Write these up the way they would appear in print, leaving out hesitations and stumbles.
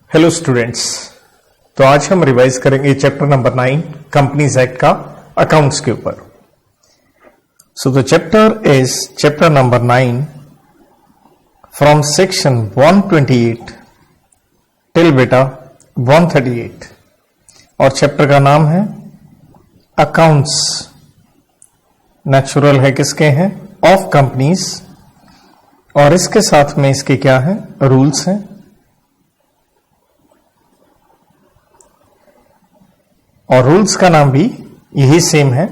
Hello students. तो आज हम रिवाइज करेंगे चैप्टर नंबर 9 कंपनीज एक्ट का अकाउंट्स के ऊपर। So the chapter is chapter number 9 from section 128 till बेटा 138 और चैप्टर का नाम है अकाउंट्स। नेचुरल है किसके हैं? Of companies. और इसके साथ में इसके क्या है? रूल्स हैं। और रूल्स का नाम भी यही सेम है,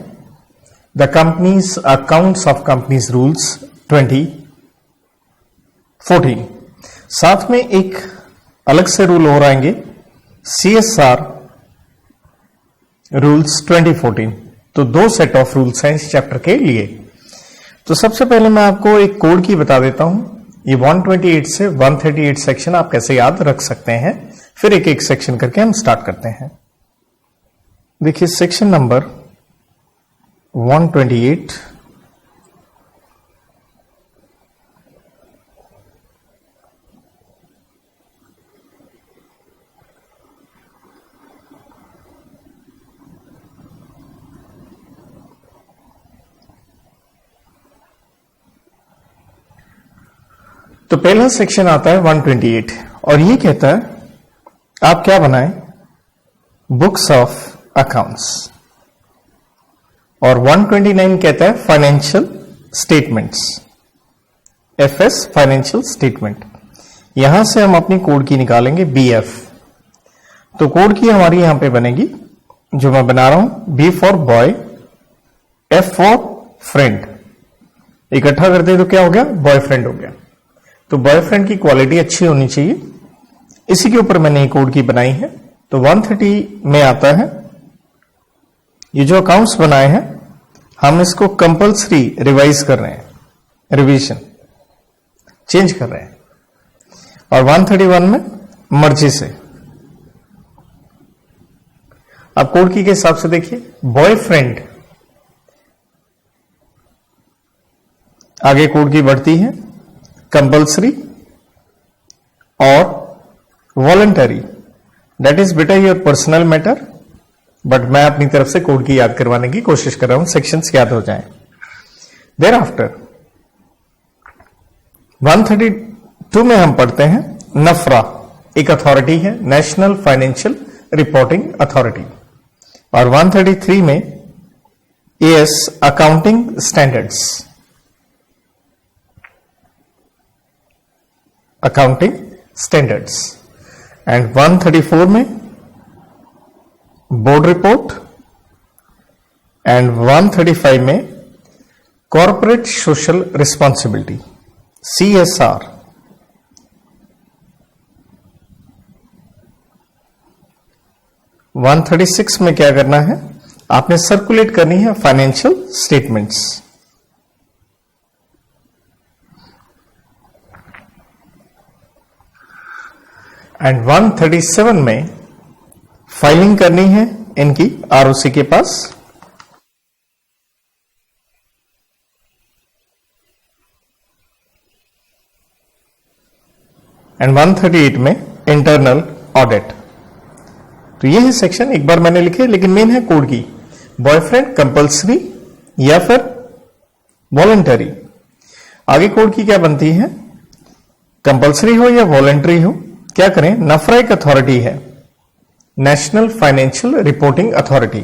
the companies accounts of companies rules 2014। साथ में एक अलग से रूल और आएंगे, CSR रूल्स 2014। तो दो सेट ऑफ रूल्स हैं इस चैप्टर के लिए। तो सबसे पहले मैं आपको एक कोड की बता देता हूं। ये 128 से 138 सेक्शन आप कैसे याद रख सकते हैं, फिर एक एक सेक्शन करके हम स्टार्ट करते हैं। देखिए सेक्शन नंबर 128 तो पहला सेक्शन आता है 128 और ये कहता है आप क्या बनाएं? Books of accounts. और 129 कहता है financial statements, FS financial statement. यहां से हम अपनी कोड की निकालेंगे BF। तो कोड की हमारी यहां पे बनेगी, जो मैं बना रहा हूं, B for boy, F for friend. इकट्ठा करते तो क्या हो गया? बॉयफ्रेंड हो गया। तो बॉयफ्रेंड की क्वालिटी अच्छी होनी चाहिए, इसी के ऊपर मैंने ये कोड की बनाई है। तो 130 में आता है, ये जो अकाउंट्स बनाए हैं हम इसको कंपल्सरी रिवाइज कर रहे हैं, रिवीजन चेंज कर रहे हैं। और 131 में मर्जी से। अब कोड की के हिसाब से देखिए, बॉयफ्रेंड आगे कोड की बढ़ती है, कंपल्सरी और वॉलंटरी, दैट इज बेटा योर पर्सनल मैटर। बट मैं अपनी तरफ से कोड की याद करवाने की कोशिश कर रहा हूं, सेक्शंस याद हो जाएं। देयर आफ्टर 132 में हम पढ़ते हैं नफरा, एक अथॉरिटी है, नेशनल फाइनेंशियल रिपोर्टिंग अथॉरिटी। और 133 में AS accounting standards, accounting standards. And 134 में बोर्ड रिपोर्ट। एंड 135 में corporate social responsibility, CSR। One 136 में क्या करना है? आपने सर्कुलेट करनी है फाइनेंशियल स्टेटमेंट्स। एंड 137 में फाइलिंग करनी है इनकी ROC के पास। एंड 138 में इंटरनल ऑडिट। तो ये है सेक्शन, एक बार मैंने लिखे, लेकिन मेन है कोड की। बॉयफ्रेंड कंपल्सरी या फिर वॉलंटरी। आगे कोड की क्या बनती है? कंपल्सरी हो या वॉलंटरी हो, क्या करें? नफरा एक अथॉरिटी है, नेशनल फाइनेंशियल रिपोर्टिंग अथॉरिटी।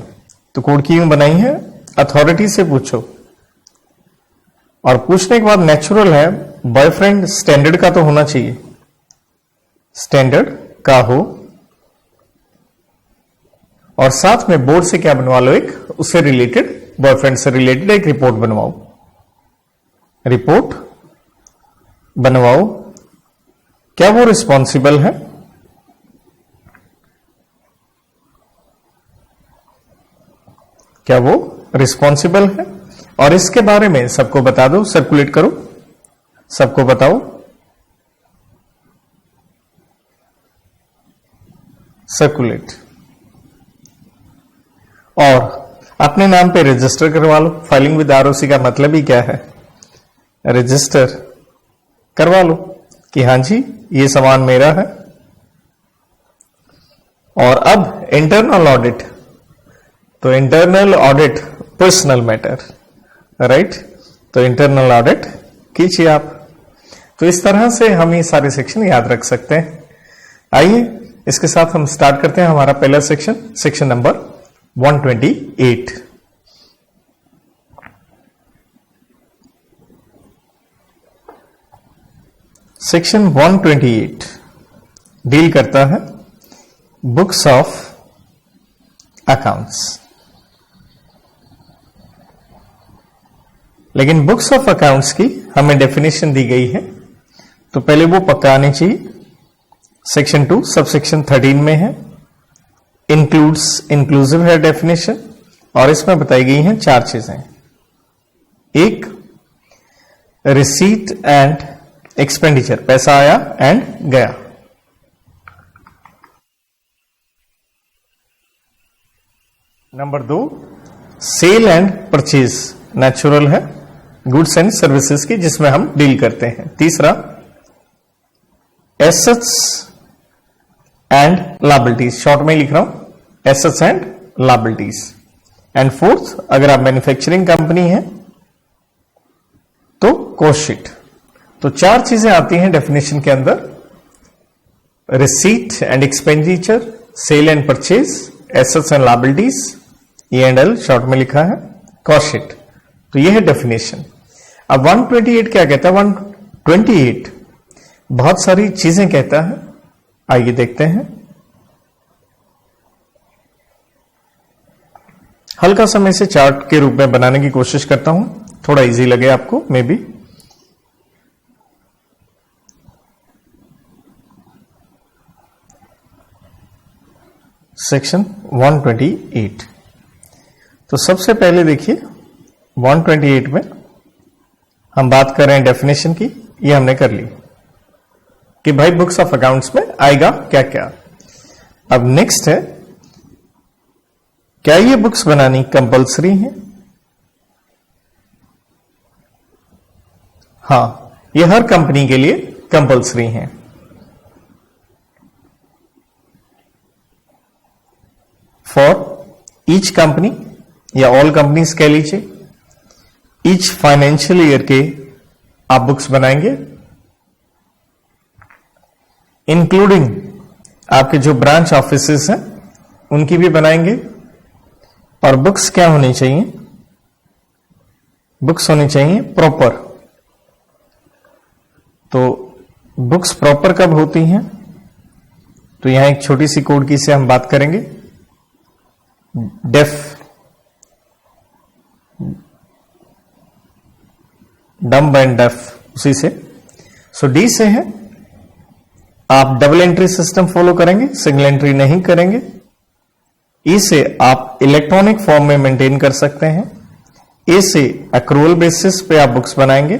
तो कोड की यूं बनाई है, अथॉरिटी से पूछो। और पूछने के बाद नेचुरल है, बॉयफ्रेंड स्टैंडर्ड का तो होना चाहिए, स्टैंडर्ड का हो। और साथ में बोर्ड से क्या बनवा लो? एक उससे रिलेटेड, बॉयफ्रेंड से रिलेटेड एक रिपोर्ट बनवाओ, रिपोर्ट बनवाओ। क्या वो रिस्पॉन्सिबल है? क्या वो रिस्पॉन्सिबल है? और इसके बारे में सबको बता दो, सर्कुलेट करो, सबको बताओ, सर्कुलेट। और अपने नाम पे रजिस्टर करवा लो। फाइलिंग विद ROC का मतलब ही क्या है? रजिस्टर करवा लो कि हां जी ये सामान मेरा है, और अब इंटरनल ऑडिट, तो internal audit personal matter, right, तो इंटरनल ऑडिट कीजिए आप। तो इस तरह से हम ये सारे सेक्शन याद रख सकते हैं। आइए इसके साथ हम स्टार्ट करते हैं हमारा पहला section, section number 128। Section 128 deal करता है बुक्स ऑफ अकाउंट्स। लेकिन बुक्स ऑफ अकाउंट्स की हमें डेफिनेशन दी गई है, तो पहले वो पक्का आनी चाहिए। सेक्शन 2 सब सेक्शन 13 में है, इंक्लूड्स इंक्लूसिव है डेफिनेशन, और इसमें बताई गई हैं 4 चीजें। एक, रिसीट एंड एक्सपेंडिचर, पैसा आया एंड गया। Number 2, sale and purchase, natural है, गुड्स एंड सर्विसेज की जिसमें हम डील करते हैं। तीसरा, एसेट्स एंड लायबिलिटीज, शॉर्ट में लिख रहा हूं assets and liabilities. And fourth, अगर आप मैन्युफैक्चरिंग कंपनी है तो कॉस्ट शीट। तो 4 चीजें आती हैं डेफिनेशन के अंदर, receipt and expenditure, sale and purchase, assets and liabilities, E&L short में लिखा है, कॉस्ट शीट। तो यह है डेफिनेशन। अब 128 क्या कहता है? 128 बहुत सारी चीजें कहता है, आइए देखते हैं। हल्का सा मैं इसे चार्ट के रूप में बनाने की कोशिश करता हूं, थोड़ा इजी लगे आपको मे बी। सेक्शन 128, तो सबसे पहले देखिए 128 में हम बात कर रहे हैं डेफिनेशन की, ये हमने कर ली कि भाई बुक्स ऑफ अकाउंट्स में आएगा क्या क्या। अब नेक्स्ट है, क्या ये बुक्स बनानी कंपलसरी है? हां, ये हर कंपनी के लिए कंपलसरी है। फॉर ईच कंपनी या ऑल कंपनीज कह लीजिए, ईच फाइनेंशियल ईयर के आप बुक्स बनाएंगे, इंक्लूडिंग आपके जो ब्रांच ऑफिसेस हैं उनकी भी बनाएंगे। और बुक्स क्या होनी चाहिए? बुक्स होनी चाहिए प्रॉपर। तो बुक्स प्रॉपर कब होती हैं? तो यहां एक छोटी सी कोड की से हम बात करेंगे, डेफ, डम्ब एंड डेफ, उसी से। सो डी से है, आप डबल एंट्री सिस्टम फॉलो करेंगे, सिंगल एंट्री नहीं करेंगे। ई से आप इलेक्ट्रॉनिक फॉर्म में मेंटेन कर सकते हैं। ए से एक्रूअल बेसिस पे आप बुक्स बनाएंगे,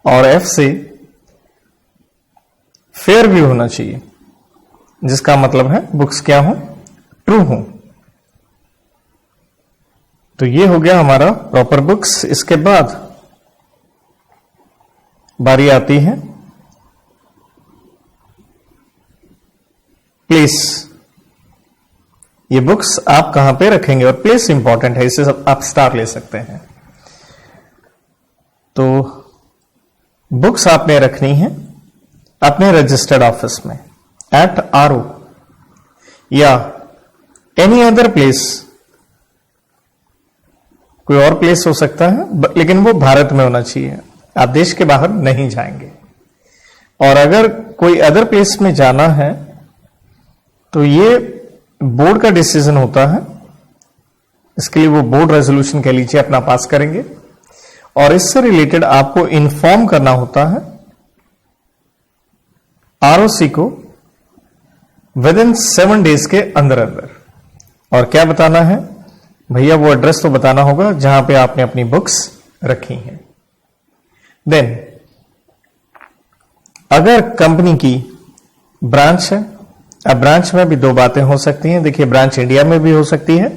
और एफ से फेयर भी होना चाहिए, जिसका मतलब है बुक्स क्या हो? ट्रू हो। तो ये हो गया हमारा प्रॉपर बुक्स। इसके बाद बारी आती है प्लेस। ये बुक्स आप कहां पे रखेंगे, और प्लेस इंपॉर्टेंट है, इसे आप स्टार ले सकते हैं। तो बुक्स आपने रखनी है अपने रजिस्टर्ड ऑफिस में, एट RO या एनी अदर प्लेस। कोई और प्लेस हो सकता है, लेकिन वो भारत में होना चाहिए, आप देश के बाहर नहीं जाएंगे। और अगर कोई अदर प्लेस में जाना है तो ये बोर्ड का डिसीजन होता है, इसके लिए वो बोर्ड रेजोल्यूशन कह लीजिए अपना पास करेंगे, और इससे रिलेटेड आपको इन्फॉर्म करना होता है ROC को विदिन 7 डेज के अंदर अंदर। और क्या बताना है भैया? वो एड्रेस तो बताना होगा जहां पे आपने अपनी बुक्स रखी हैं। देन अगर कंपनी की ब्रांच है, अब ब्रांच में भी 2 बातें हो सकती हैं। देखिए, ब्रांच इंडिया में भी हो सकती है,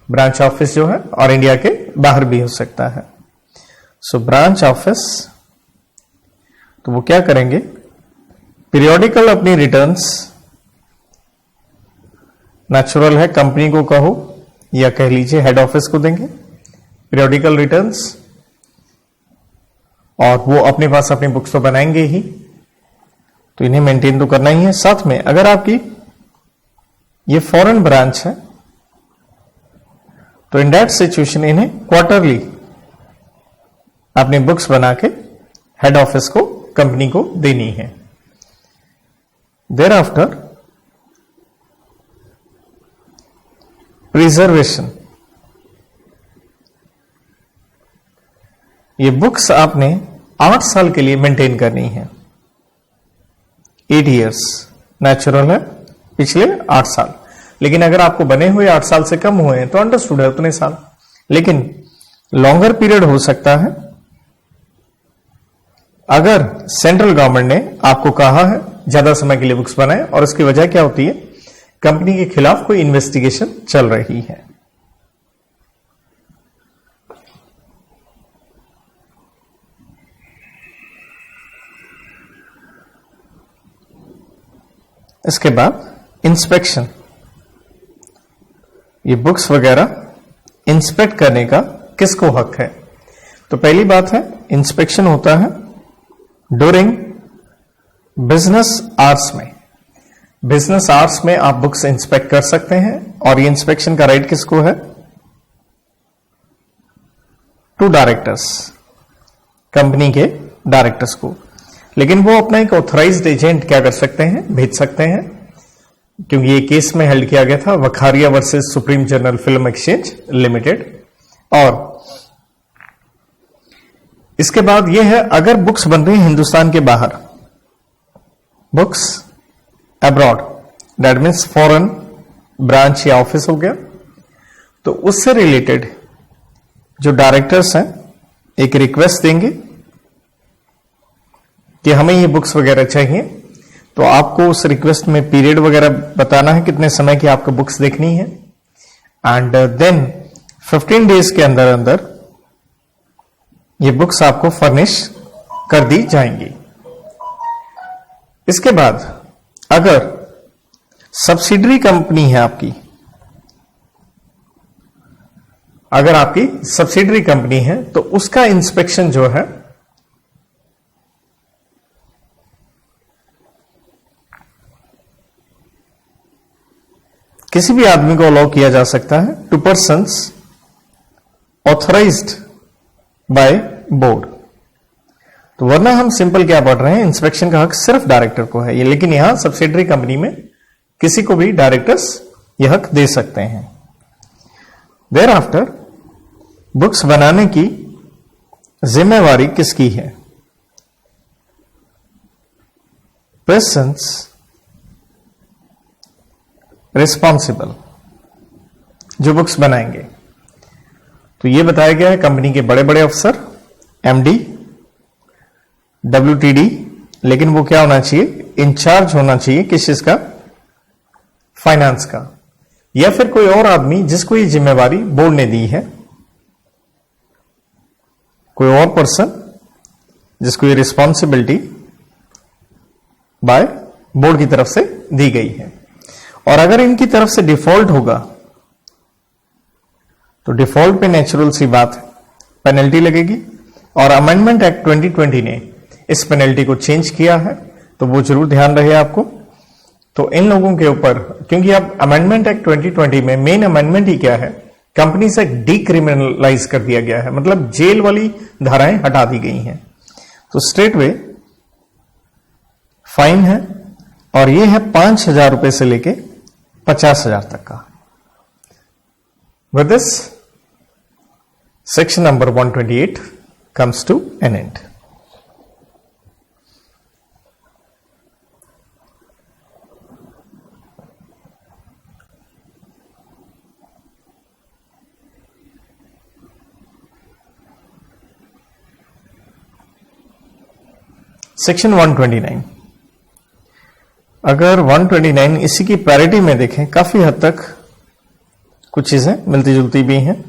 ब्रांच ऑफिस जो है, और इंडिया के बाहर भी हो सकता है। सो ब्रांच ऑफिस, तो वो क्या करेंगे? पीरियोडिकल अपनी रिटर्न्स नेचुरल है, कंपनी को कहो या कह लीजिए हेड ऑफिस को देंगे पीरियोडिकल रिटर्न्स, और वो अपने पास अपनी बुक्स तो बनाएंगे ही, तो इन्हें मेंटेन तो करना ही है। साथ में अगर आपकी ये फॉरेन ब्रांच है तो इन दैट सिचुएशन इन्हें क्वार्टरली अपनी बुक्स बना के हेड ऑफिस को, कंपनी को देनी है। देयर आफ्टर प्रिजर्वेशन, ये बुक्स आपने 8 साल के लिए मेंटेन करनी है। 8 इयर्स नेचुरल है, पिछले 8 साल। लेकिन अगर आपको बने हुए 8 साल से कम हुए हैं तो अंडरस्टूड है उतने साल, लेकिन लॉन्गर पीरियड हो सकता है अगर सेंट्रल गवर्नमेंट ने आपको कहा है ज्यादा समय के लिए बुक्स बनाए, और उसकी वजह क्या होती है, कंपनी के खिलाफ कोई इन्वेस्टिगेशन चल रही है। इसके बाद इंस्पेक्शन, ये बुक्स वगैरह इंस्पेक्ट करने का किसको हक है? तो पहली बात है, इंस्पेक्शन होता है ड्यूरिंग बिजनेस आवर्स में। बिजनेस आवर्स में आप बुक्स इंस्पेक्ट कर सकते हैं, और ये इंस्पेक्शन का राइट किसको है? टू डायरेक्टर्स, कंपनी के डायरेक्टर्स को। लेकिन वो अपना एक ऑथराइज्ड एजेंट क्या कर सकते हैं, भेज सकते हैं, क्योंकि ये केस में हेल्ड किया गया था Vakharia versus supreme general film exchange limited. और इसके बाद ये है, अगर बुक्स बन रही हैं हिंदुस्तान के बाहर, books abroad, that means foreign branch या ऑफिस हो गया, तो उससे रिलेटेड जो डायरेक्टर्स हैं एक रिक्वेस्ट देंगे कि हमें ये बुक्स वगैरह चाहिए, तो आपको उस रिक्वेस्ट में पीरियड वगैरह बताना है, कितने समय की आपको बुक्स देखनी है, एंड देन 15 डेज के अंदर अंदर ये बुक्स आपको फर्निश कर दी जाएंगी। इसके बाद अगर सब्सिडरी कंपनी है आपकी, अगर आपकी सब्सिडरी कंपनी है, तो उसका इंस्पेक्शन जो है किसी भी आदमी को अलाउ किया जा सकता है, 2 persons ऑथराइज्ड बाय बोर्ड। तो वरना हम सिंपल क्या पढ़ रहे हैं, इंस्पेक्शन का हक सिर्फ डायरेक्टर को है ये, लेकिन यहां सब्सिडरी कंपनी में किसी को भी डायरेक्टर्स यह हक दे सकते हैं। देयर आफ्टर बुक्स बनाने की जिम्मेवारी किसकी है? पर्सन्स रिस्पॉन्सिबल, जो बुक्स बनाएंगे। तो ये बताया गया है कंपनी के बड़े बड़े अफसर, एमडी, WTD, लेकिन वो क्या होना चाहिए, इंचार्ज होना चाहिए किस चीज का, फाइनेंस का, या फिर कोई और आदमी जिसको ये जिम्मेवारी बोर्ड ने दी है, कोई और पर्सन जिसको ये रिस्पॉन्सिबिलिटी बाय बोर्ड की तरफ से दी गई है। और अगर इनकी तरफ से डिफॉल्ट होगा तो डिफॉल्ट पे नेचुरल सी बात है, पेनल्टी लगेगी। और अमेंडमेंट एक्ट 2020 ने इस पेनल्टी को चेंज किया है, तो वो जरूर ध्यान रहे आपको। तो इन लोगों के ऊपर, क्योंकि अब अमेंडमेंट एक्ट 2020 में मेन अमेंडमेंट ही क्या है, कंपनी से डीक्रिमिनलाइज कर दिया गया है, मतलब जेल वाली धाराएं हटा दी गई हैं। तो स्ट्रेट वे फाइन है, और ये है 5,000 रुपए से लेके 50,000 तक का। With this section number 128 comes to an end. Section 129, अगर 129 इसी की पैरिटी में देखें, काफी हद तक कुछ चीजें मिलती जुलती भी हैं।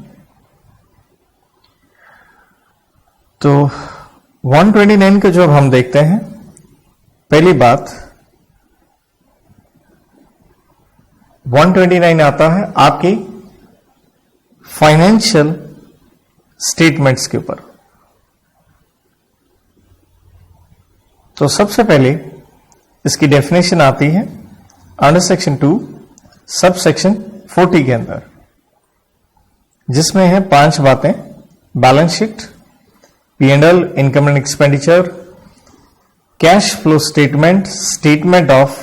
तो 129 को जब हम देखते हैं, पहली बात 129 आता है आपकी फाइनेंशियल स्टेटमेंट्स के ऊपर। तो सबसे पहले इसकी डेफिनेशन आती है अंडर सेक्शन 2 सब सेक्शन 40 के अंदर, जिसमें है 5 बातें: balance sheet, P&L, income and expenditure, cash flow statement, statement of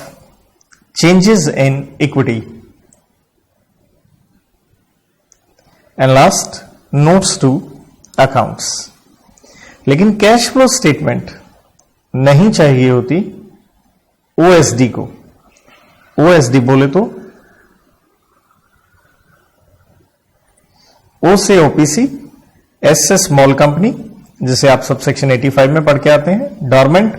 changes in equity, and last notes to accounts. लेकिन कैश फ्लो स्टेटमेंट नहीं चाहिए होती ओएसडी को। ओएसडी बोले तो ओ से ओपीसी, एस से स्मॉल कंपनी, जिसे आप सब सेक्शन 85 में पढ़ के आते हैं, डॉर्मेंट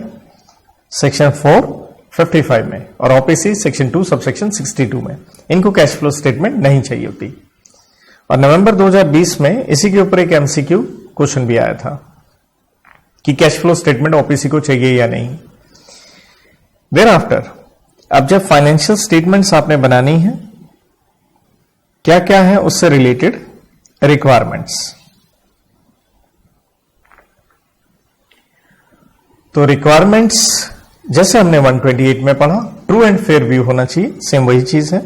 सेक्शन 455 में, और ओपीसी सेक्शन 2 सब सेक्शन 62 में। इनको कैश फ्लो स्टेटमेंट नहीं चाहिए होती। और नवंबर 2020 में इसी के ऊपर एक एमसीक्यू क्वेश्चन भी आया था कि कैश फ्लो स्टेटमेंट ओपीसी को चाहिए या नहीं। देयर आफ्टर, अब जब फाइनेंशियल स्टेटमेंट्स आपने बनानी है, क्या क्या है उससे रिलेटेड रिक्वायरमेंट्स। तो रिक्वायरमेंट्स जैसे हमने 128 में पढ़ा, ट्रू एंड फेयर व्यू होना चाहिए, सेम वही चीज है।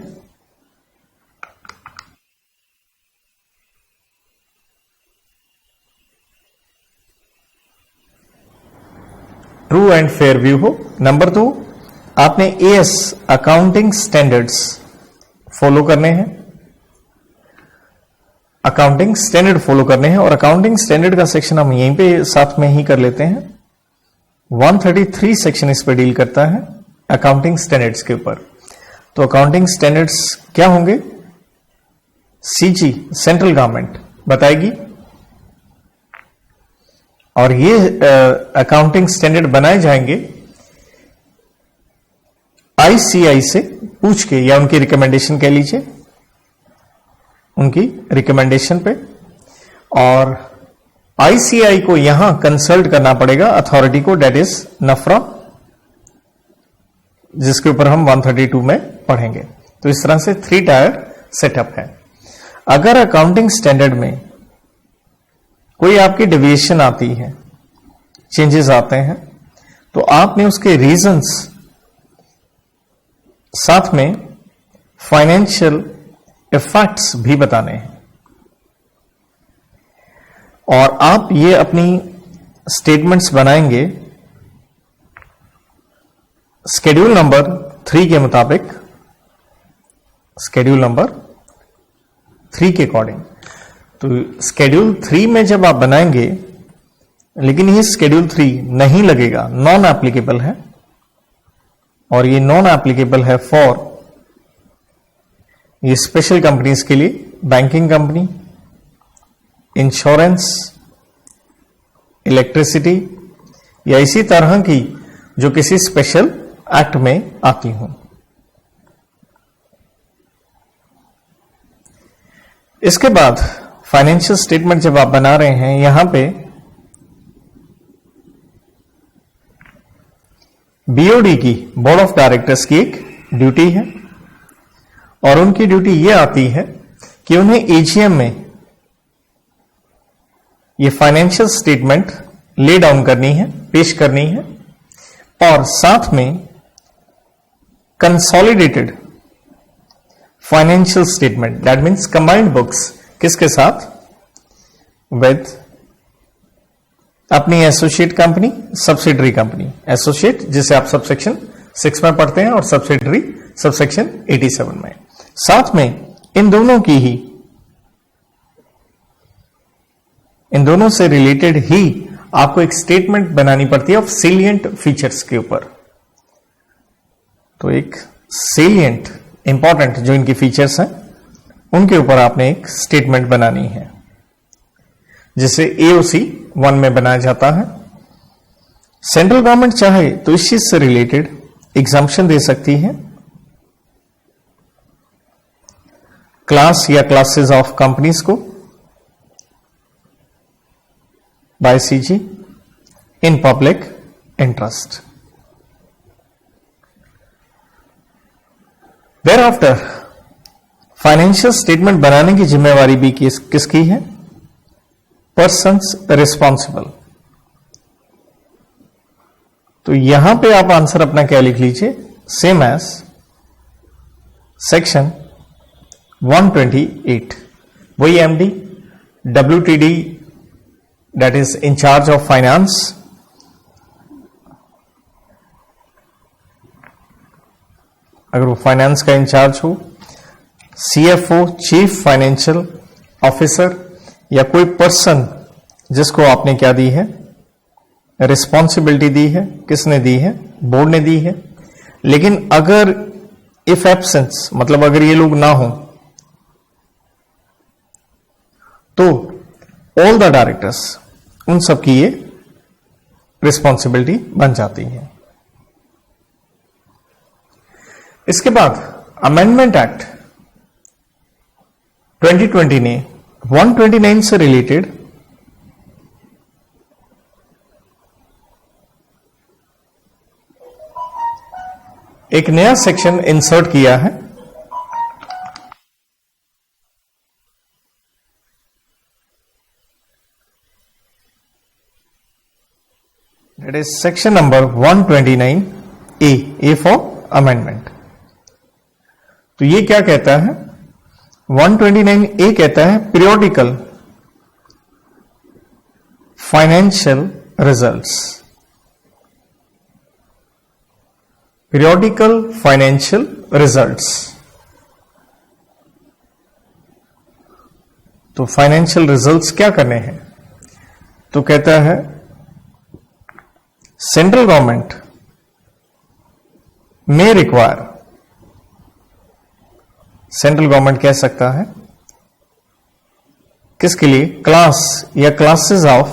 ट्रू एंड फेयर व्यू हो। नंबर 2, आपने एएस अकाउंटिंग स्टैंडर्ड्स फॉलो करने हैं, अकाउंटिंग स्टैंडर्ड फॉलो करने हैं। और अकाउंटिंग स्टैंडर्ड का सेक्शन हम यहीं पे साथ में ही कर लेते हैं। 133 सेक्शन इस पे डील करता है अकाउंटिंग स्टैंडर्ड्स के ऊपर। तो अकाउंटिंग स्टैंडर्ड्स क्या होंगे? सीजी सेंट्रल गवर्नमेंट बताएगी, और ये अकाउंटिंग स्टैंडर्ड बनाए जाएंगे आईसीआई से पूछ के, या उनकी रिकमेंडेशन कह लीजिए, उनकी रिकमेंडेशन पे। और आईसीआई को यहां कंसल्ट करना पड़ेगा अथॉरिटी को, डेट इज नफरा, जिसके ऊपर हम 132 में पढ़ेंगे। तो इस तरह से 3 टायर सेटअप है। अगर अकाउंटिंग स्टैंडर्ड में कोई आपकी डेविएशन आती है, चेंजेस आते हैं, तो आपने उसके रीजंस साथ में फाइनेंशियल इफेक्ट्स भी बताने हैं। और आप ये अपनी स्टेटमेंट्स बनाएंगे शेड्यूल नंबर 3 के मुताबिक, शेड्यूल नंबर 3 के अकॉर्डिंग। तो शेड्यूल 3 में जब आप बनाएंगे, लेकिन ये शेड्यूल 3 नहीं लगेगा, नॉन एप्लीकेबल है, और ये नॉन एप्लीकेबल है फॉर ये स्पेशल कंपनीज के लिए, बैंकिंग कंपनी, इंश्योरेंस, इलेक्ट्रिसिटी, या इसी तरह की जो किसी स्पेशल एक्ट में आती हूं। इसके बाद फाइनेंशियल स्टेटमेंट जब आप बना रहे हैं, यहां पे बीओडी की, बोर्ड ऑफ डायरेक्टर्स की एक ड्यूटी है, और उनकी ड्यूटी यह आती है कि उन्हें एजीएम में ये फाइनेंशियल स्टेटमेंट ले डाउन करनी है, पेश करनी है, और साथ में consolidated financial statement, that means combined books, किसके साथ? विद अपनी associate company, subsidiary company. Associate जिसे आप सबसेक्शन 6 में पढ़ते हैं, और सब्सिडरी सबसेक्शन 87 में। साथ में इन दोनों की ही, इन दोनों से रिलेटेड ही आपको एक स्टेटमेंट बनानी पड़ती है ऑफ सेलिएंट फीचर्स के ऊपर। तो एक सेलिएंट इंपॉर्टेंट जो इनकी फीचर्स हैं, उनके ऊपर आपने एक स्टेटमेंट बनानी है, जिसे एओसी 1 में बनाया जाता है। सेंट्रल गवर्नमेंट चाहे तो इस चीज से रिलेटेड एग्जाम्पशन दे सकती है, क्लास या क्लासेस ऑफ कंपनीज को by CG in public interest. Thereafter financial statement बनाने की जिम्मेवारी भी किसकी है? Persons responsible. तो यहां पे आप आंसर अपना क्या लिख लीजिए? सेम एज सेक्शन 128, वही MD WTD that is in charge of finance, अगर वो फाइनेंस का इंचार्ज हो, CFO चीफ फाइनेंशियल ऑफिसर, या कोई पर्सन जिसको आपने क्या दी है? रिस्पॉन्सिबिलिटी दी है। किसने दी है? बोर्ड ने दी है। लेकिन अगर इफ एब्सेंस, मतलब अगर ये लोग ना हो, तो ऑल द डायरेक्टर्स, उन सब की ये रिस्पॉन्सिबिलिटी बन जाती है। इसके बाद अमेंडमेंट एक्ट 2020 ने 129 से रिलेटेड एक नया सेक्शन इंसर्ट किया है। That is section number 129A, A for amendment. तो ये क्या कहता है? 129A कहता है periodical financial results. Periodical financial results. तो फाइनेंशियल रिजल्ट्स क्या करने हैं? तो कहता है सेंट्रल गवर्नमेंट में रिक्वायर, सेंट्रल गवर्नमेंट कह सकता है किसके लिए? क्लास या क्लासेस ऑफ,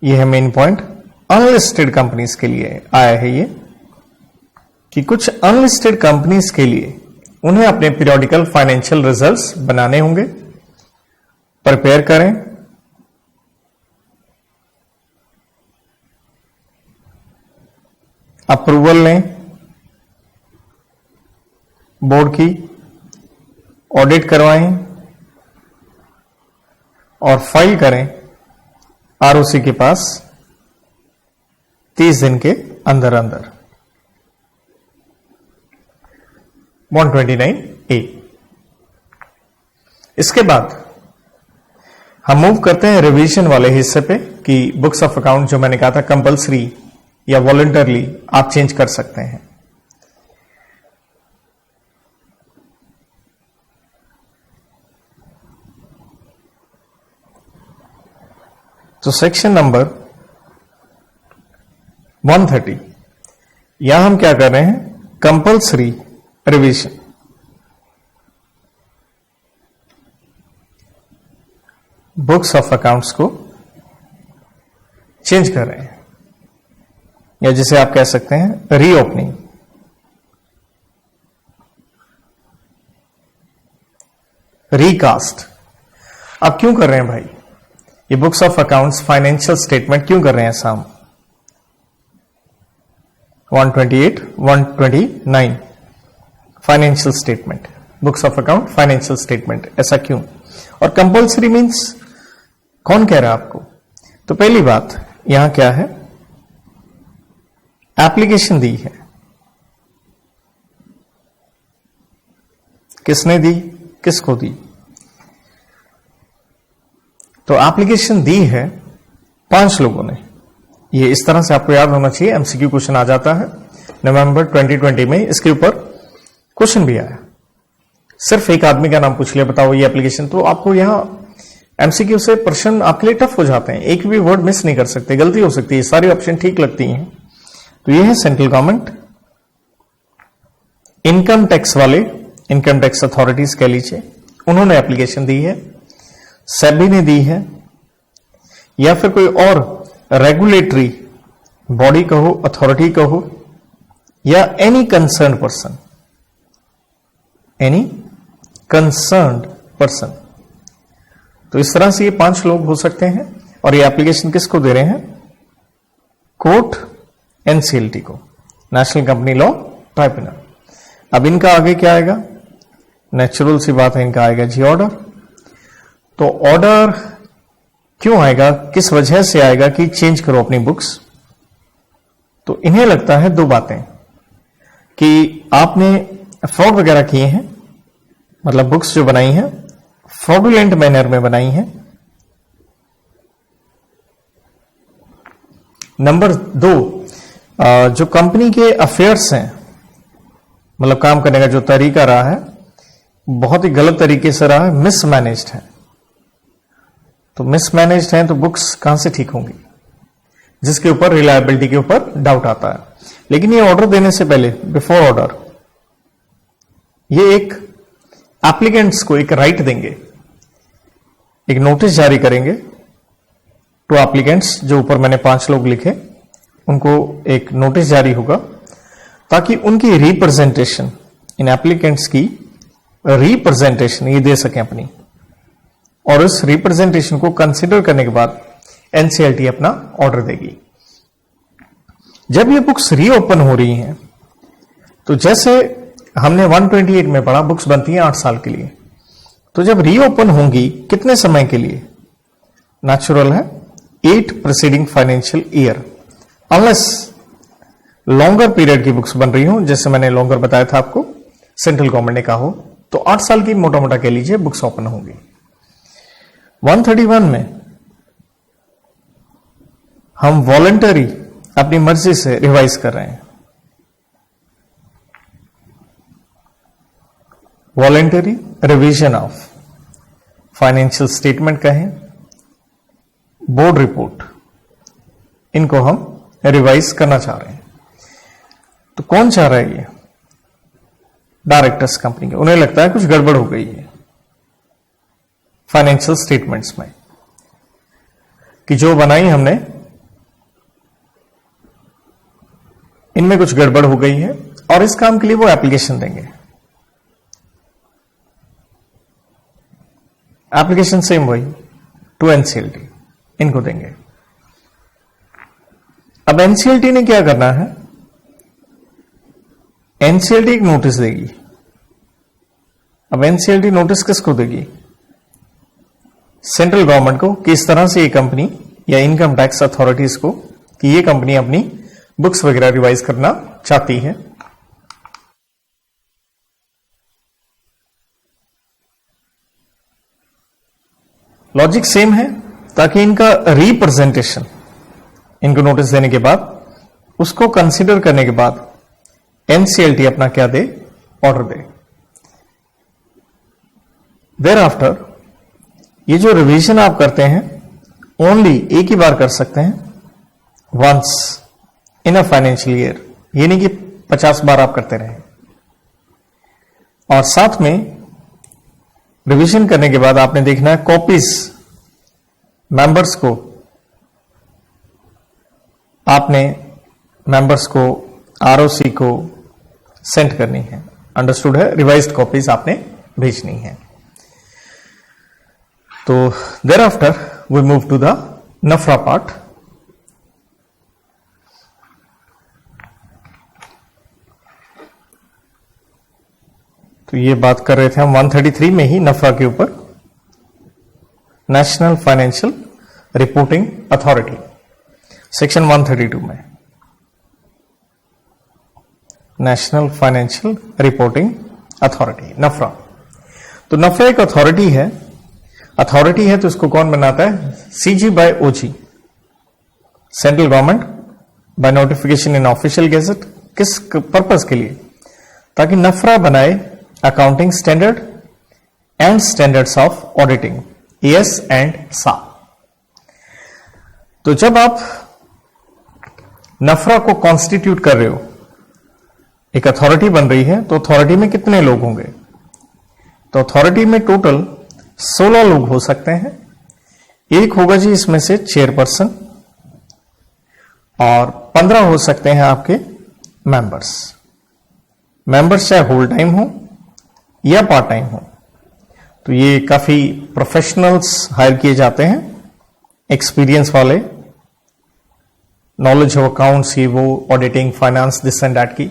ये है मेन पॉइंट, अनलिस्टेड कंपनीज के लिए आया है ये, कि कुछ अनलिस्टेड कंपनीज के लिए उन्हें अपने पीरियोडिकल फाइनेंशियल रिजल्ट्स बनाने होंगे। प्रिपेयर करें, अप्रूवल लें बोर्ड की, ऑडिट करवाएं और फाइल करें ROC के पास 30 दिन के अंदर अंदर। 129A। इसके बाद हम मूव करते हैं रिवीजन वाले हिस्से पे, कि बुक्स ऑफ अकाउंट जो मैंने कहा था कंपलसरी या वॉलंटरली आप चेंज कर सकते हैं। तो सेक्शन नंबर 130, यहां हम क्या कर रहे हैं? Compulsory revision. Books of accounts को चेंज कर रहे हैं, या जिसे आप कह सकते हैं रीओपनिंग। रिकास्ट। अब क्यों कर रहे हैं भाई ये books of accounts financial statement क्यों कर रहे हैं साम? 128, 129 financial statement, books of account financial statement, ऐसा क्यों? और कंपलसरी मींस कौन कह रहा है आपको? तो पहली बात यहां क्या है? एप्लीकेशन दी है। किसने दी? किसको दी? तो एप्लीकेशन दी है 5 लोगों ने। ये इस तरह से आपको याद होना चाहिए, MCQ क्वेश्चन आ जाता है। नवंबर 2020 में इसके ऊपर क्वेश्चन भी आया। सिर्फ एक आदमी का नाम पूछ लिया, बताओ ये एप्लीकेशन। तो आपको यहां MCQ से प्रश्न आपके लिए टफ हो जाते हैं, एक भी वर्ड मिस नहीं कर सकते, गलती हो सकती है, सारी ऑप्शन ठीक लगती हैं। तो ये है सेंट्रल गवर्नमेंट, इनकम टैक्स वाले, इनकम टैक्स अथॉरिटीज कह लीजिए, उन्होंने एप्लीकेशन दी है, सेबी ने दी है, या फिर कोई और रेगुलेटरी बॉडी कहो, अथॉरिटी कहो, या any concern person, any concern person. तो इस तरह से ये 5 लोग हो सकते हैं। और ये एप्लीकेशन किसको दे रहे हैं? कोर्ट NCLT को, नेशनल कंपनी लॉ ट्राइब्यूनल। अब इनका आगे क्या आएगा? नेचुरल सी बात है, इनका आएगा जी ऑर्डर। तो ऑर्डर क्यों आएगा, किस वजह से आएगा कि चेंज करो अपनी बुक्स? तो इन्हें लगता है दो बातें, कि आपने फ्रॉड वगैरह किए हैं, मतलब बुक्स जो बनाई हैं फ्रॉडुलेंट मैनर में बनाई हैं। नंबर दो, जो कंपनी के अफेयर्स हैं, मतलब काम करने का जो तरीका रहा है बहुत ही गलत तरीके से रहा है, मिसमैनेज्ड है। तो मिसमैनेज्ड है तो बुक्स कहां से ठीक होंगी, जिसके ऊपर रिलायबिलिटी के ऊपर डाउट आता है। लेकिन ये ऑर्डर देने से पहले, बिफोर ऑर्डर, ये एक एप्लीकेंट्स को एक राइट देंगे, एक नोटिस जारी करेंगे टू एप्लीकेंट्स, जो ऊपर मैंने 5 लोग लिखे, उनको एक नोटिस जारी होगा ताकि उनकी रिप्रेजेंटेशन, इन एप्लीकेंट्स की रिप्रेजेंटेशन ये दे सकें अपनी, और उस रिप्रेजेंटेशन को कंसिडर करने के बाद एनसीएलटी अपना ऑर्डर देगी। जब ये बुक्स रीओपन हो रही हैं, तो जैसे हमने 128 में पढ़ा, बुक्स बनती हैं 8 साल के लिए, तो जब रीओपन होंगी कितने समय के लिए? नेचुरल है 8 preceding financial year, unless longer period की बुक्स बन रही हो, जैसे मैंने लॉन्गर बताया था आपको, सेंट्रल गवर्नमेंट ने कहा हो, तो 8 साल की मोटा मोटा कह लीजिए बुक्स ओपन होंगी। 131 में हम वॉलंटरी अपनी मर्जी से रिवाइज कर रहे हैं, voluntary revision of financial statement कहें, बोर्ड रिपोर्ट, इनको हम रिवाइज करना चाह रहे हैं। तो कौन चाह रहा है ये? डायरेक्टर्स कंपनी के। उन्हें लगता है कुछ गड़बड़ हो गई है फाइनेंशियल स्टेटमेंट्स में, कि जो बनाई हमने इनमें कुछ गड़बड़ हो गई है, और इस काम के लिए वो एप्लीकेशन देंगे। एप्लीकेशन सेम वही टू एनसीएलटी, इनको देंगे। अब एनसीएलटी ने क्या करना है? एनसीएलटी एक नोटिस देगी। अब एनसीएलटी नोटिस किसको देगी? सेंट्रल गवर्नमेंट को, कि इस तरह से ये कंपनी या इनकम टैक्स अथॉरिटीज को, कि ये कंपनी अपनी बुक्स वगैरह रिवाइज करना चाहती है। लॉजिक सेम है, ताकि इनका रिप्रेजेंटेशन, इनको नोटिस देने के बाद, उसको कंसीडर करने के बाद एनसीएलटी अपना क्या दे? ऑर्डर दे। देयर आफ्टर ये जो रिवीजन आप करते हैं, ओनली एक ही बार कर सकते हैं, once in a financial year, ये नहीं कि 50 बार आप करते रहें। और साथ में रिवीजन करने के बाद आपने देखना है कॉपीज मेंबर्स को, आपने मेंबर्स को, आरओसी को सेंड करनी है। अंडरस्टूड है? रिवाइज्ड कॉपीज आपने भेजनी है। तो thereafter we move to the नफरा पार्ट। तो ये बात कर रहे थे हम 133 में ही नफरा के ऊपर, national financial reporting authority, section 132 में, नेशनल फाइनेंशियल रिपोर्टिंग अथॉरिटी, नफरा। तो नफरा एक अथॉरिटी है। अथॉरिटी है तो इसको कौन बनाता है? CG by OG, central government, by notification in official gazette. किस पर्पस के लिए? ताकि नफरा बनाए accounting standard and standards of auditing, AS and SA. तो जब आप नफरा को कॉन्स्टिट्यूट कर रहे हो, एक अथॉरिटी बन रही है, तो अथॉरिटी में कितने लोग होंगे? तो अथॉरिटी में टोटल 16 लोग हो सकते हैं। एक होगा जी इसमें से चेयरपर्सन, और 15 हो सकते हैं आपके मेंबर्स। मेंबर्स चाहे होल टाइम हो या पार्ट टाइम हो। तो ये काफी प्रोफेशनल्स हायर किए जाते हैं, एक्सपीरियंस वाले, नॉलेज ऑफ अकाउंट्स, ये वो, auditing, finance, this and that की।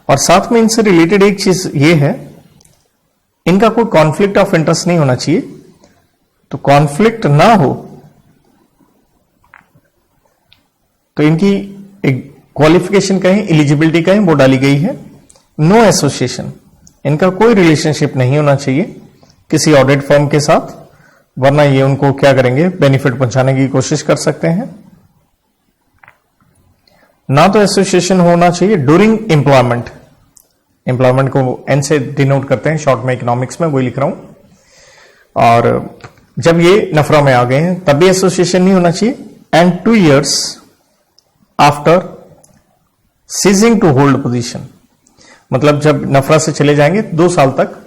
और साथ में इनसे रिलेटेड एक चीज ये है, इनका कोई कॉन्फ्लिक्ट ऑफ इंटरेस्ट नहीं होना चाहिए। तो कॉन्फ्लिक्ट ना हो तो इनकी एक क्वालिफिकेशन कहें, एलिजिबिलिटी कहें, वो डाली गई है नो एसोसिएशन। इनका कोई रिलेशनशिप नहीं होना चाहिए किसी ऑडिट फर्म के साथ, वरना ये उनको क्या करेंगे, बेनिफिट पहुंचाने की कोशिश कर सकते हैं। ना तो एसोसिएशन होना चाहिए ड्यूरिंग एम्प्लॉयमेंट, एम्प्लॉयमेंट को एन से डिनोट करते हैं शॉर्ट में, इकोनॉमिक्स में वही लिख रहा हूं। और जब ये नफरा में आ गए हैं तब भी एसोसिएशन नहीं होना चाहिए। And 2 years after ceasing to hold position, मतलब जब नफरा से चले जाएंगे 2 साल तक,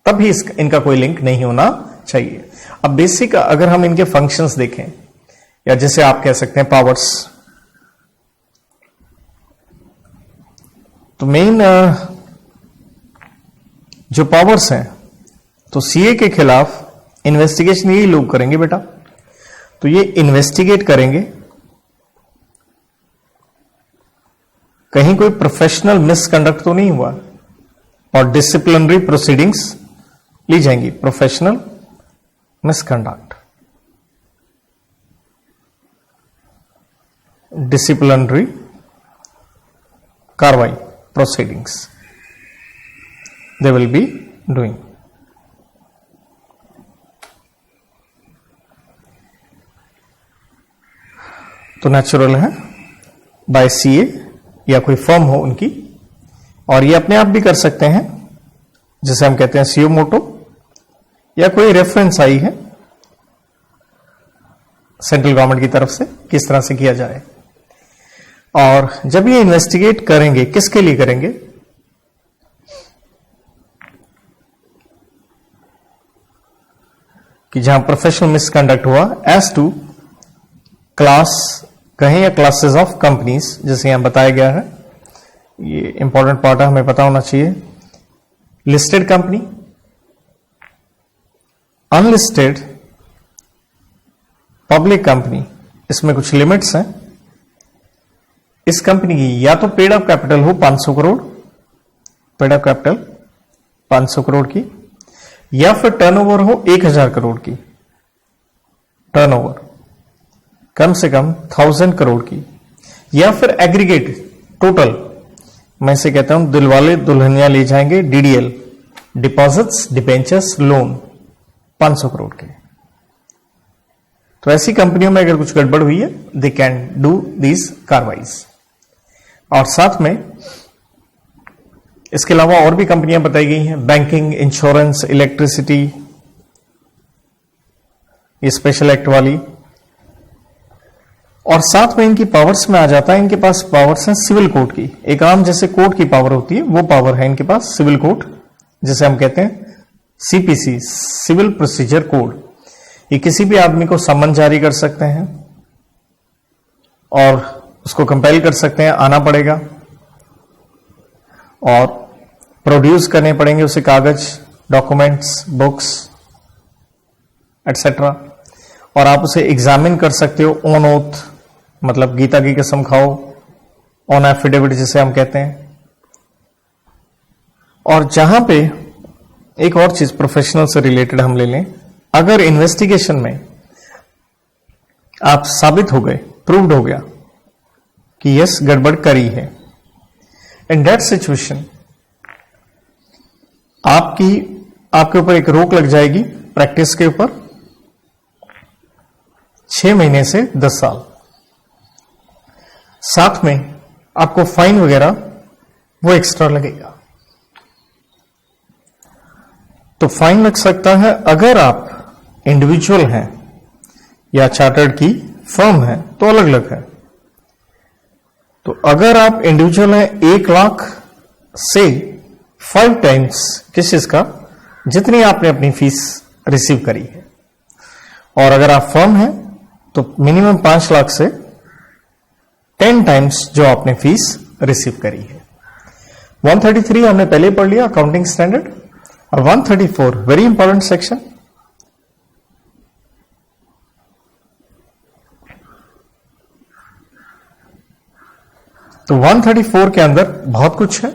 तब भी इनका कोई लिंक नहीं होना चाहिए। अब बेसिक अगर हम इनके फंक्शंस देखें, या जैसे आप कह सकते हैं पावर्स, तो मेन जो पावर्स हैं, तो सीए के खिलाफ इन्वेस्टिगेशन यही लोग करेंगे बेटा। तो ये इन्वेस्टिगेट करेंगे, कहीं कोई प्रोफेशनल मिसकंडक्ट तो नहीं हुआ, और डिसिप्लिनरी प्रोसीडिंग्स ली जाएंगी। प्रोफेशनल मिसकंडक्ट, डिसिप्लिनरी कार्रवाई, proceedings they will be doing. तो नेचुरल है बाय सीए या कोई फर्म हो उनकी, और ये अपने आप भी कर सकते हैं, जिसे हम कहते हैं सीओ मोटो, या कोई रेफरेंस आई है सेंट्रल गवर्नमेंट की तरफ से किस तरह से किया जाए। और जब ये इन्वेस्टिगेट करेंगे, किसके लिए करेंगे, कि जहां प्रोफेशनल मिसकंडक्ट हुआ एज टू क्लास कहें या क्लासेस ऑफ कंपनीज, जैसे यहां बताया गया है। ये इंपॉर्टेंट पार्ट है, हमें पता होना चाहिए। Listed company, unlisted, public company, इसमें कुछ लिमिट्स हैं। इस कंपनी की या तो पेड अप कैपिटल हो 500 crore, paid up capital 500 crore की, या फिर टर्नओवर हो 1000 करोड़ की, टर्नओवर कम से कम 1000 करोड़ की, या फिर एग्रीगेट टोटल, मैं इसे कहता हूं दिलवाले दुल्हनिया ले जाएंगे, DDL, deposits, debentures, loan 500 crore के। तो ऐसी कंपनियों में अगर कुछ गड़बड़ हुई है, दे कैन डू दीज कार्रवाईज। और साथ में इसके अलावा और भी कंपनियां बताई गई हैं, बैंकिंग, इंश्योरेंस, इलेक्ट्रिसिटी, ये स्पेशल एक्ट वाली। और साथ में इनकी पावर्स में आ जाता है, इनके पास पावर्स हैं सिविल कोर्ट की। एक आम जैसे कोर्ट की पावर होती है, वो पावर है इनके पास सिविल कोर्ट, जिसे हम कहते हैं सीपीसी, सिविल प्रोसीजर कोड। ये किसी भी आदमी को सम्मन जारी कर सकते हैं और उसको कंपेल कर सकते हैं, आना पड़ेगा और प्रोड्यूस करने पड़ेंगे उसे कागज, डॉक्यूमेंट्स, बुक्स एटसेट्रा, और आप उसे एग्जामिन कर सकते हो ऑन ओथ, मतलब गीता की कसम खाओ, ऑन एफिडेविट जिसे हम कहते हैं। और जहां पे एक और चीज प्रोफेशनल से रिलेटेड हम ले लें, अगर इन्वेस्टिगेशन में आप साबित हो गए, प्रूव्ड हो गया कि यस गड़बड़ करी है, इन दैट सिचुएशन आपके ऊपर एक रोक लग जाएगी प्रैक्टिस के ऊपर 6 महीने से 10 साल। साथ में आपको फाइन वगैरह वो एक्स्ट्रा लगेगा। तो फाइन लग सकता है अगर आप इंडिविजुअल हैं या चार्टर्ड की फर्म है तो अलग अलग है। तो अगर आप इंडिविजुअल हैं 1 लाख से 5 टाइम्स किस चीज का, जितनी आपने अपनी फीस रिसीव करी है। और अगर आप फर्म हैं तो मिनिमम 5 लाख से 10 टाइम्स जो आपने फीस रिसीव करी है। 133 हमने पहले पढ़ लिया अकाउंटिंग स्टैंडर्ड, और 134 वेरी इंपॉर्टेंट सेक्शन, तो 134 के अंदर बहुत कुछ है।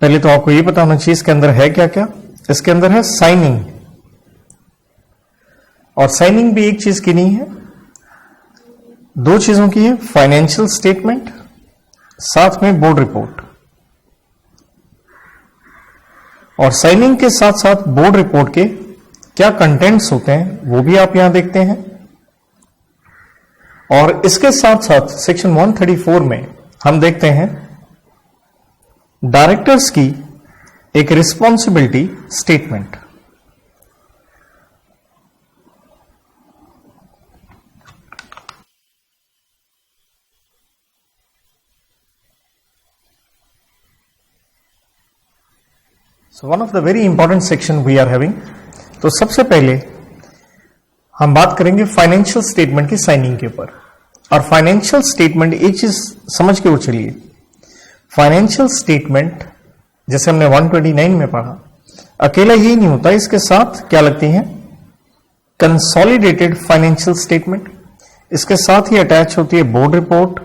पहले तो आपको ये पता होना चाहिए इसके अंदर है क्या क्या। इसके अंदर है साइनिंग, और साइनिंग भी एक चीज की नहीं है, दो चीजों की है, फाइनेंशियल स्टेटमेंट साथ में बोर्ड रिपोर्ट। और साइनिंग के साथ साथ बोर्ड रिपोर्ट के क्या कंटेंट्स होते हैं वो भी आप यहां देखते हैं। और इसके साथ साथ सेक्शन 134 में हम देखते हैं डायरेक्टर्स की एक responsibility statement. So one of the very important section we are having. तो सबसे पहले हम बात करेंगे फाइनेंशियल स्टेटमेंट की साइनिंग के ऊपर। और फाइनेंशियल स्टेटमेंट एक चीज समझ के वो चलिए, फाइनेंशियल स्टेटमेंट जैसे हमने 129 में पढ़ा, अकेला ही नहीं होता, इसके साथ क्या लगती है, कंसोलिडेटेड फाइनेंशियल स्टेटमेंट, इसके साथ ही अटैच होती है बोर्ड रिपोर्ट,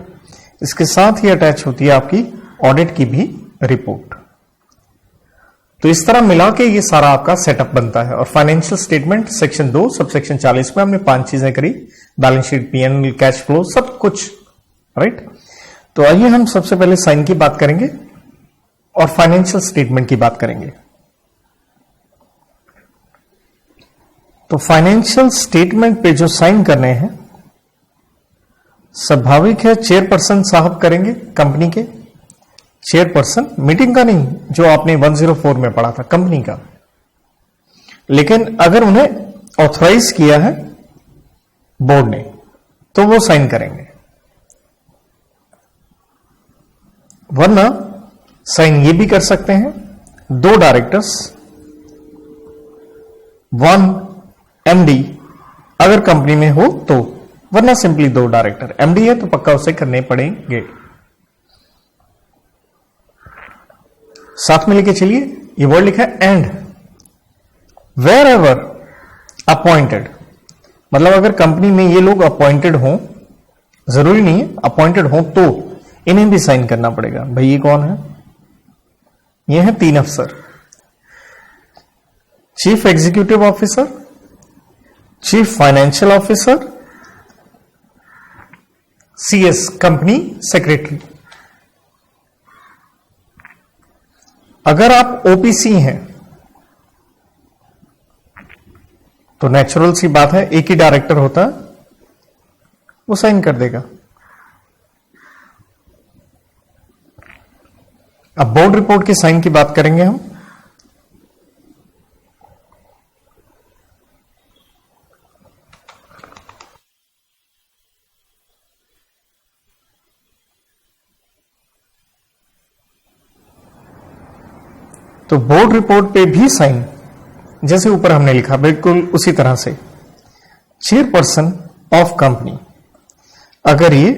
इसके साथ ही अटैच होती है आपकी ऑडिट की भी रिपोर्ट। तो इस तरह मिला के ये सारा आपका सेटअप बनता है। और financial statement section 2 sub section 40 में हमने 5 चीजें करी, balance sheet, PNL, cash flow, सब कुछ, राइट। तो आइए हम सबसे पहले साइन की बात करेंगे और फाइनेंशियल स्टेटमेंट की बात करेंगे। तो फाइनेंशियल स्टेटमेंट पे जो साइन करने हैं स्वाभाविक है चेयरपर्सन साहब करेंगे, कंपनी के चेयरपर्सन, मीटिंग का नहीं जो आपने 104 में पढ़ा था, कंपनी का। लेकिन अगर उन्हें ऑथराइज किया है बोर्ड ने तो वो साइन करेंगे, वरना साइन ये भी कर सकते हैं 2 डायरेक्टर्स, 1 एमडी अगर कंपनी में हो तो, वरना सिंपली 2 डायरेक्टर। एमडी है तो पक्का उसे करने पड़ेंगे। साथ में लेके चलिए, ये वर्ड लिखा है एंड वेर एवर अपॉइंटेड, मतलब अगर कंपनी में ये लोग अपॉइंटेड हों, जरूरी नहीं है अपॉइंटेड हों, तो इन्हें भी साइन करना पड़ेगा। भाई ये कौन है, ये है 3 अफसर, chief executive officer, chief financial officer, CS company secretary. अगर आप ओपीसी हैं तो नेचुरल सी बात है एक ही डायरेक्टर होता है, वो साइन कर देगा। अब बोर्ड रिपोर्ट की साइन की बात करेंगे हम। तो बोर्ड रिपोर्ट पे भी साइन जैसे ऊपर हमने लिखा बिल्कुल उसी तरह से, चेयरपर्सन ऑफ कंपनी अगर ये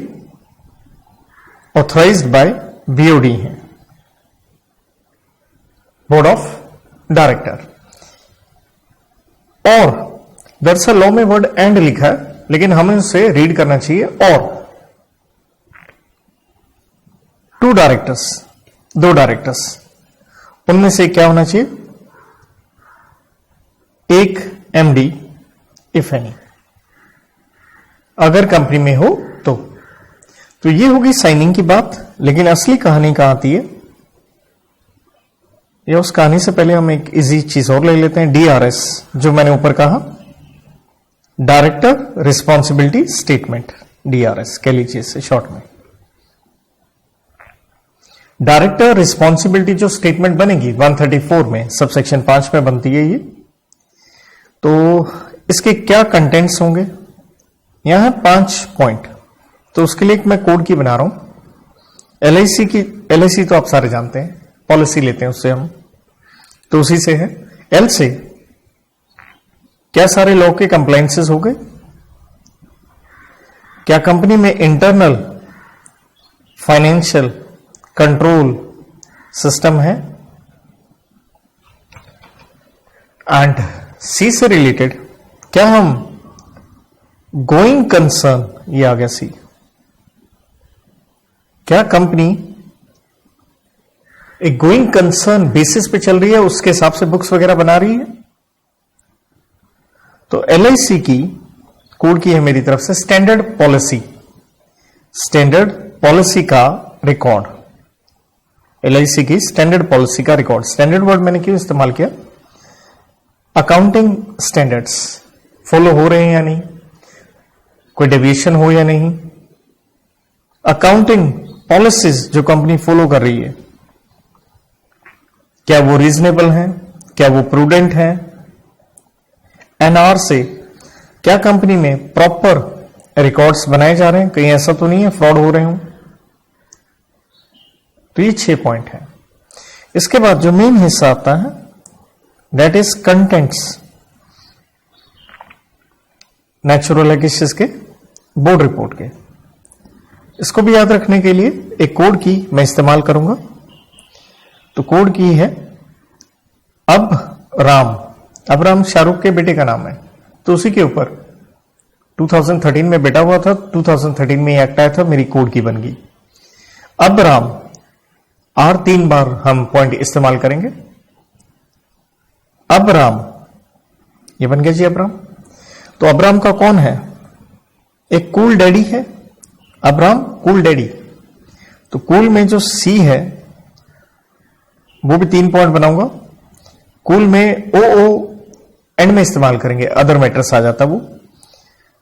ऑथराइज्ड बाय बीओडी है, बोर्ड ऑफ डायरेक्टर। और दरअसल लॉ में वर्ड एंड लिखा है, लेकिन हमें उसे रीड करना चाहिए और 2 डायरेक्टर्स, 2 डायरेक्टर्स, उनमें से क्या होना चाहिए, एक एमडी इफ एनी, अगर कंपनी में हो तो ये होगी साइनिंग की बात। लेकिन असली कहानी कहां आती है, या उस कहानी से पहले हम एक इजी चीज और ले लेते हैं, डीआरएस, जो मैंने ऊपर कहा, डायरेक्टर रिस्पॉन्सिबिलिटी स्टेटमेंट, डीआरएस कह लीजिए इसे शॉर्ट में। डायरेक्टर रिस्पॉन्सिबिलिटी जो स्टेटमेंट बनेगी 134 में सबसेक्शन 5 में बनती है ये, तो इसके क्या कंटेंट्स होंगे, यहां 5 पॉइंट। तो उसके लिए मैं कोड की बना रहा हूं, एलआईसी की, एलआईसी तो आप सारे जानते हैं, पॉलिसी लेते हैं उससे हम, तो उसी से है। एल से क्या सारे लॉ के कंप्लायंसेस हो गए, क्या कंपनी में इंटरनल फाइनेंशियल कंट्रोल सिस्टम है, एंड सी से रिलेटेड क्या हम गोइंग कंसर्न, ये आ गया सी, क्या कंपनी एक गोइंग कंसर्न बेसिस पे चल रही है, उसके हिसाब से बुक्स वगैरह बना रही है? तो LIC की कोड की है मेरी तरफ से स्टैंडर्ड पॉलिसी का रिकॉर्ड। LIC की स्टैंडर्ड पॉलिसी का रिकॉर्ड। स्टैंडर्ड वर्ड मैंने क्यों इस्तेमाल किया? अकाउंटिंग स्टैंडर्ड्स फॉलो हो रहे हैं या नहीं, कोई डेविएशन हो या नहीं, अकाउंटिंग पॉलिसीज जो कंपनी फॉलो कर रही है क्या वो रीजनेबल हैं, क्या वो प्रूडेंट हैं, NR से क्या कंपनी में प्रॉपर रिकॉर्ड्स बनाए जा रहे हैं, कहीं ऐसा तो नहीं है फ्रॉड हो रहे हों। तो ये 6 पॉइंट है। इसके बाद जो मेन हिस्सा आता है that is contents, natural axis के बोर्ड रिपोर्ट के। इसको भी याद रखने के लिए एक कोड की मैं इस्तेमाल करूंगा। तो कोड की है अब राम शाहरुख के बेटे का नाम है, तो उसी के ऊपर 2013 में बेटा हुआ था, 2013 में एक्ट आया था, मेरी कोड की बन गई अब राम। R 3 बार हम पॉइंट इस्तेमाल करेंगे। अब राम, ये बन गया जी अब राम। तो अब्राम का कौन है? एक कूल डैडी है, अब्राम कूल डैडी। तो कूल में जो C है वो भी 3 पॉइंट बनाऊंगा। कूल में OO एंड में इस्तेमाल करेंगे, अदर मैटर्स आ जाता वो,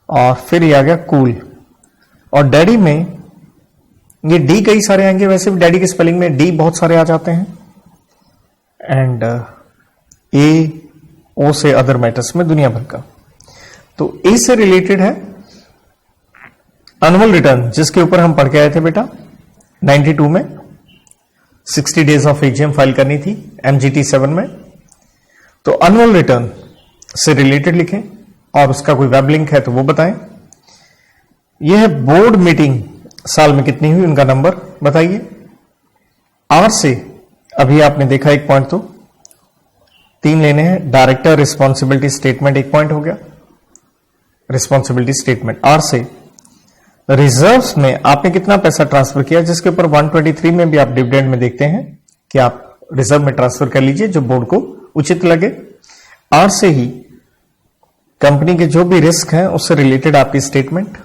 और फिर ये आ गया कूल। और डैडी में ये D कई सारे आएंगे, वैसे भी डैडी के स्पेलिंग में D बहुत सारे आ जाते हैं, एंड A O से अदर मैटर्स में दुनिया भर का। तो A से रिलेटेड है एनुअल रिटर्न, जिसके ऊपर हम पढ़ के आए थे बेटा 92 में 60 डेज ऑफ AGM फाइल करनी थी MGT 7 में। तो एनुअल रिटर्न से रिलेटेड लिखें, और उसका कोई वेब लिंक है तो वो बताएं। यह है बोर्ड मीटिंग साल में कितनी हुई, उनका नंबर बताइए। R से अभी आपने देखा एक पॉइंट, तो 3 लेने हैं। डायरेक्टर रिस्पॉन्सिबिलिटी स्टेटमेंट एक पॉइंट हो गया, रिस्पॉन्सिबिलिटी स्टेटमेंट। R से रिजर्व्स में आपने कितना पैसा ट्रांसफर किया, जिसके ऊपर 123 में भी आप डिविडेंड में देखते हैं कि आप रिजर्व में ट्रांसफर कर लीजिए जो बोर्ड को उचित लगे। R से ही कंपनी के जो भी रिस्क हैं उससे रिलेटेड आपकी स्टेटमेंट।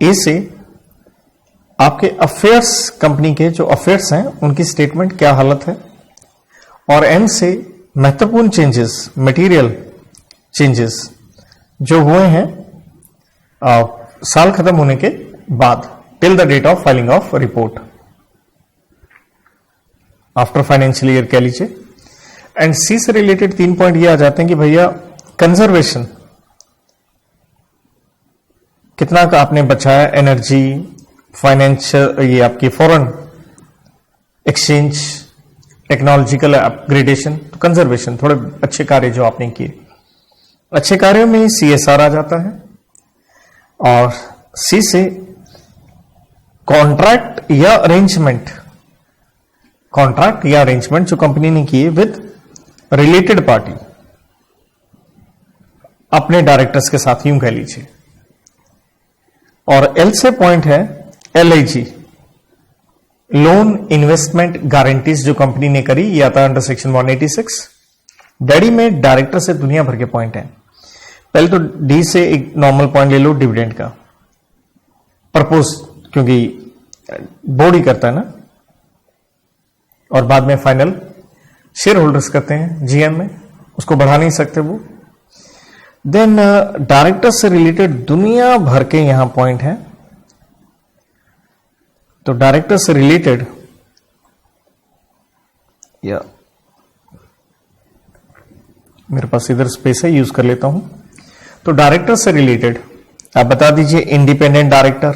A से आपके अफेयर्स, कंपनी के जो अफेयर्स हैं उनकी स्टेटमेंट क्या हालत है। और M से महत्वपूर्ण चेंजेस, मटेरियल चेंजेस जो हुए हैं साल खत्म होने के बाद, till the date of filing of report, after financial year कह लीजिए। एंड C से रिलेटेड 3 पॉइंट ये आ जाते हैं कि भैया कंजर्वेशन कितना का आपने बचाया, एनर्जी, फाइनेंशियल, ये आपकी फॉरेन एक्सचेंज, टेक्नोलॉजिकल अपग्रेडेशन, तो कंजर्वेशन, थोड़े अच्छे कार्य जो आपने किए। अच्छे कार्यों में CSR आ जाता है। और C से कॉन्ट्रैक्ट या अरेंजमेंट जो कंपनी ने किए विद रिलेटेड पार्टी, अपने डायरेक्टर्स के साथ, यूं कह लीजिए। और L से पॉइंट है LIG, लोन इन्वेस्टमेंट गारंटीज जो कंपनी ने करी, ये आता है अंडर सेक्शन 186। डैडी में डायरेक्टर से दुनिया भर के पॉइंट हैं। पहले तो D से एक नॉर्मल पॉइंट ले लो डिविडेंड का, प्रपोज, क्योंकि बोर्ड ही करता है ना, और बाद में फाइनल शेयर होल्डर्स करते हैं GM में, उसको बढ़ा नहीं सकते वो। देन डायरेक्टर से रिलेटेड दुनिया भर के यहां पॉइंट है। तो डायरेक्टर से रिलेटेड या मेरे पास इधर स्पेस है, यूज कर लेता हूं। तो डायरेक्टर से रिलेटेड आप बता दीजिए इंडिपेंडेंट डायरेक्टर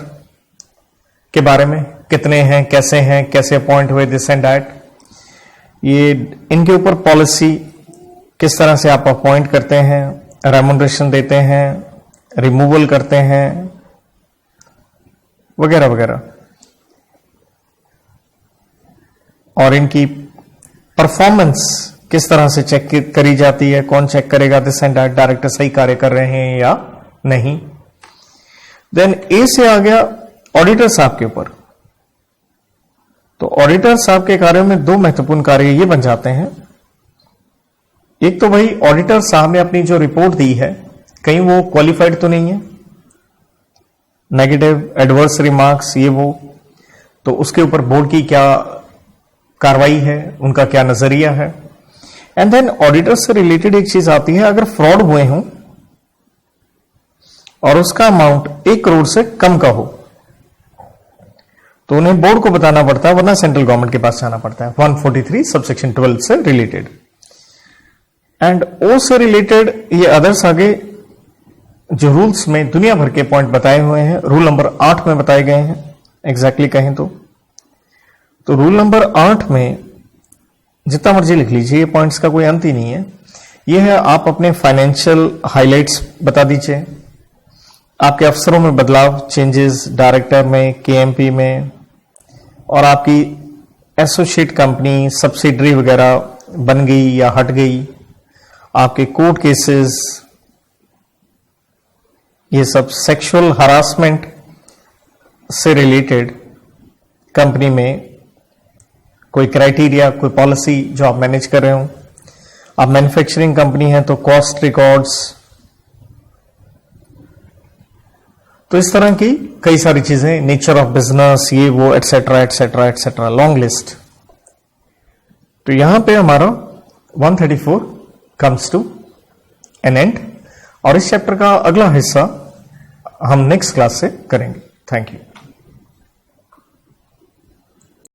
के बारे में, कितने हैं, कैसे अपॉइंट हुए, दिस एंड दैट। ये इनके ऊपर पॉलिसी किस तरह से आप अपॉइंट करते हैं, रेम्युनरेशन देते हैं, रिमूवल करते हैं, वगैरह वगैरह। और इनकी परफॉर्मेंस किस तरह से चेक करी जाती है, कौन चेक करेगा, दिस एंड दैट, डायरेक्टर सही कार्य कर रहे हैं या नहीं। देन A से आ गया ऑडिटर साहब के ऊपर। तो ऑडिटर साहब के कार्यों में दो महत्वपूर्ण कार्य ये बन जाते हैं। एक तो भाई ऑडिटर साहब ने अपनी जो रिपोर्ट दी है कहीं वो क्वालिफाइड तो नहीं है, नेगेटिव एडवर्स रिमार्क्स ये वो, तो उसके ऊपर बोर्ड की क्या कार्रवाई है, उनका क्या नजरिया है। एंड देन ऑडिटर से रिलेटेड एक चीज आती है, अगर फ्रॉड हुए हों और उसका अमाउंट 1 करोड़ से कम का हो तो उन्हें बोर्ड को बताना पड़ता है, वरना सेंट्रल गवर्नमेंट के पास जाना पड़ता है 143 सबसेक्शन 12 से रिलेटेड। एंड ओ से रिलेटेड ये अदर्स आगे जो रूल्स में दुनिया भर के पॉइंट बताए हुए हैं, रूल नंबर 8 में बताए गए हैं एग्जैक्टली कहें तो रूल नंबर 8 में जितना मर्जी लिख लीजिए, ये पॉइंट्स का कोई अंत ही नहीं है। ये है आप अपने फाइनेंशियल हाइलाइट्स बता दीजिए, आपके अफसरों में बदलाव, चेंजेस, डायरेक्टर में, केएमपी में, और आपकी एसोसिएट कंपनी सब्सिडरी वगैरह बन गई या हट गई, आपके कोर्ट केसेस, ये सब सेक्सुअल हरासमेंट से रिलेटेड कंपनी में कोई क्राइटेरिया, कोई पॉलिसी जो आप मैनेज कर रहे हो। आप मैन्युफैक्चरिंग कंपनी है तो कॉस्ट रिकॉर्ड्स, तो इस तरह की कई सारी चीजें, नेचर ऑफ बिजनेस, ये वो etcetera etcetera etcetera, long list. तो यहां पे हमारा 134 कम्स टू एन एंड, और इस चैप्टर का अगला हिस्सा हम नेक्स्ट क्लास से करेंगे। Thank you.